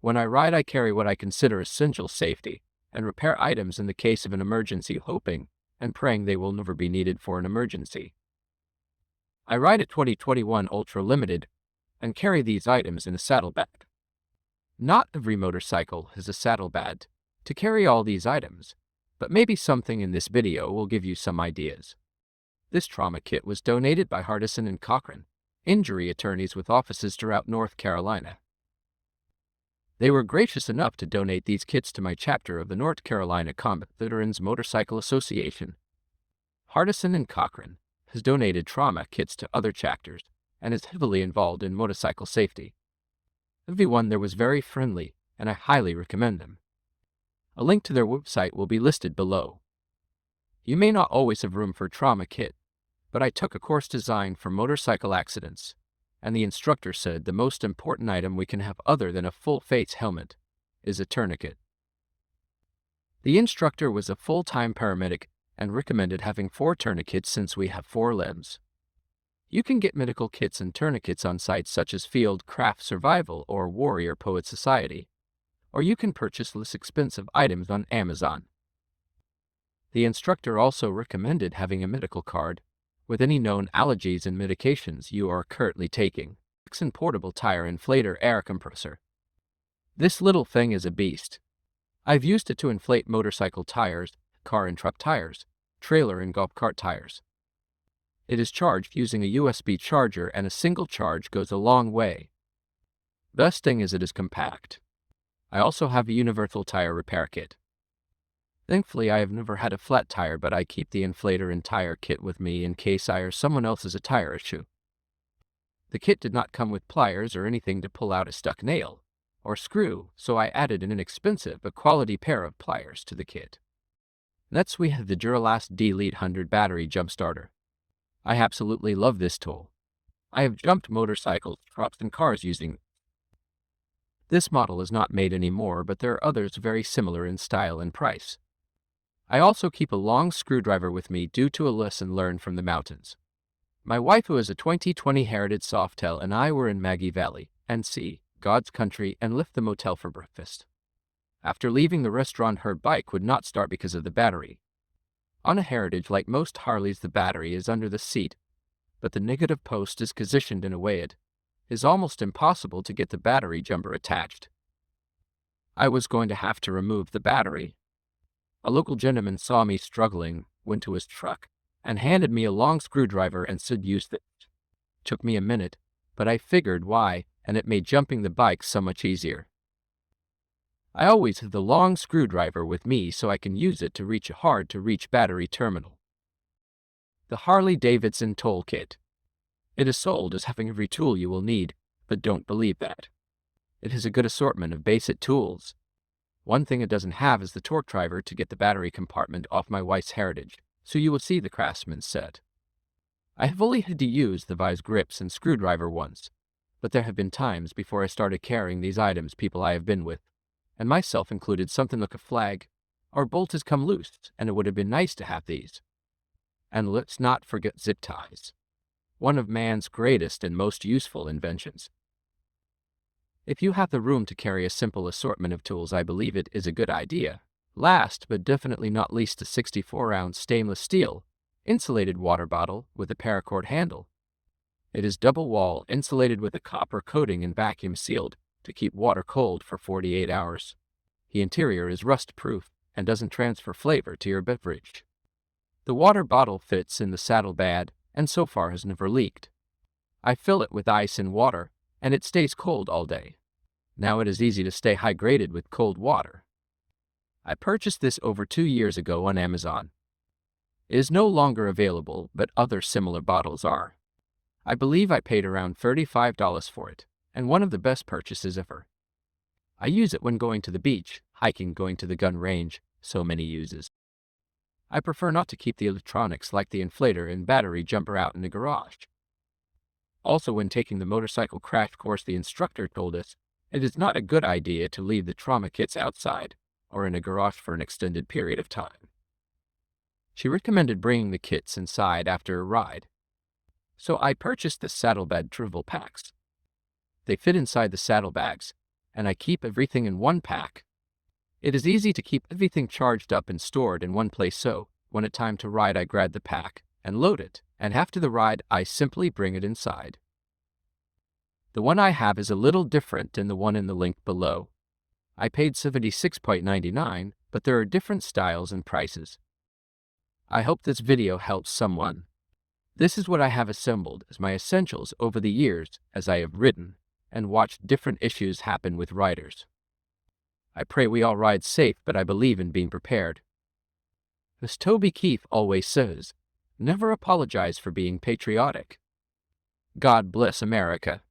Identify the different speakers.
Speaker 1: When I ride, I carry what I consider essential safety and repair items in the case of an emergency, hoping and praying they will never be needed for an emergency. I ride a 2021 Ultra Limited and carry these items in a saddlebag. Not every motorcycle has a saddlebag to carry all these items, but maybe something in this video will give you some ideas. This trauma kit was donated by Harley and Cochran, injury attorneys with offices throughout North Carolina. They were gracious enough to donate these kits to my chapter of the North Carolina Combat Veterans Motorcycle Association. Harley and Cochran has donated trauma kits to other chapters and is heavily involved in motorcycle safety. Everyone there was very friendly, and I highly recommend them. A link to their website will be listed below. You may not always have room for a trauma kit, but I took a course designed for motorcycle accidents, and the instructor said the most important item we can have other than a full-face helmet is a tourniquet. The instructor was a full-time paramedic and recommended having 4 tourniquets since we have 4 limbs. You can get medical kits and tourniquets on sites such as Field Craft Survival or Warrior Poet Society, or you can purchase less expensive items on Amazon. The instructor also recommended having a medical card with any known allergies and medications you are currently taking. And portable tire inflator air compressor. This little thing is a beast. I've used it to inflate motorcycle tires, car and truck tires, trailer and golf cart tires. It is charged using a USB charger, and a single charge goes a long way. Best thing is it is compact. I also have a universal tire repair kit. Thankfully, I have never had a flat tire, but I keep the inflator and tire kit with me in case I or someone else has a tire issue. The kit did not come with pliers or anything to pull out a stuck nail or screw, so I added an inexpensive but quality pair of pliers to the kit. Next, we have the Duralast D-Elite 100 battery jump starter. I absolutely love this tool. I have jumped motorcycles, trucks, and cars using it. This model is not made anymore, but there are others very similar in style and price. I also keep a long screwdriver with me due to a lesson learned from the mountains. My wife, who is a 2020 Heritage Softail, and I were in Maggie Valley, NC, God's country, and left the motel for breakfast. After leaving the restaurant, her bike would not start because of the battery. On a Heritage, like most Harleys, the battery is under the seat, but the negative post is positioned in a way it is almost impossible to get the battery jumper attached. I was going to have to remove the battery. A local gentleman saw me struggling, went to his truck, and handed me a long screwdriver and said use it. Took me a minute, but I figured why, and it made jumping the bike so much easier. I always have the long screwdriver with me so I can use it to reach a hard-to-reach battery terminal. The Harley Davidson Tool Kit. It is sold as having every tool you will need, but don't believe that. It has a good assortment of basic tools. One thing it doesn't have is the torque driver to get the battery compartment off my wife's Heritage, so you will see the Craftsman's set. I have only had to use the vise grips and screwdriver once, but there have been times before I started carrying these items people I have been with, and myself included, something like a flag or bolt has come loose, and it would have been nice to have these. And let's not forget zip ties, one of man's greatest and most useful inventions. If you have the room to carry a simple assortment of tools, I believe it is a good idea. Last, but definitely not least, a 64-ounce stainless steel insulated water bottle with a paracord handle. It is double wall insulated with a copper coating and vacuum sealed to keep water cold for 48 hours. The interior is rust-proof and doesn't transfer flavor to your beverage. The water bottle fits in the saddlebag and so far has never leaked. I fill it with ice and water, and it stays cold all day. Now it is easy to stay hydrated with cold water. I purchased this over 2 years ago on Amazon. It is no longer available, but other similar bottles are. I believe I paid around $35 for it, and one of the best purchases ever. I use it when going to the beach, hiking, going to the gun range, so many uses. I prefer not to keep the electronics like the inflator and battery jumper out in the garage. Also, when taking the motorcycle crash course, the instructor told us it is not a good idea to leave the trauma kits outside or in a garage for an extended period of time. She recommended bringing the kits inside after a ride. So I purchased the saddlebag travel packs. They fit inside the saddlebags, and I keep everything in one pack. It is easy to keep everything charged up and stored in one place, so when it's time to ride I grab the pack and load it, and after the ride I simply bring it inside. The one I have is a little different than the one in the link below. I paid $76.99, but there are different styles and prices. I hope this video helps someone. This is what I have assembled as my essentials over the years as I have ridden and watched different issues happen with riders. I pray we all ride safe, but I believe in being prepared. As Toby Keith always says, never apologize for being patriotic. God bless America.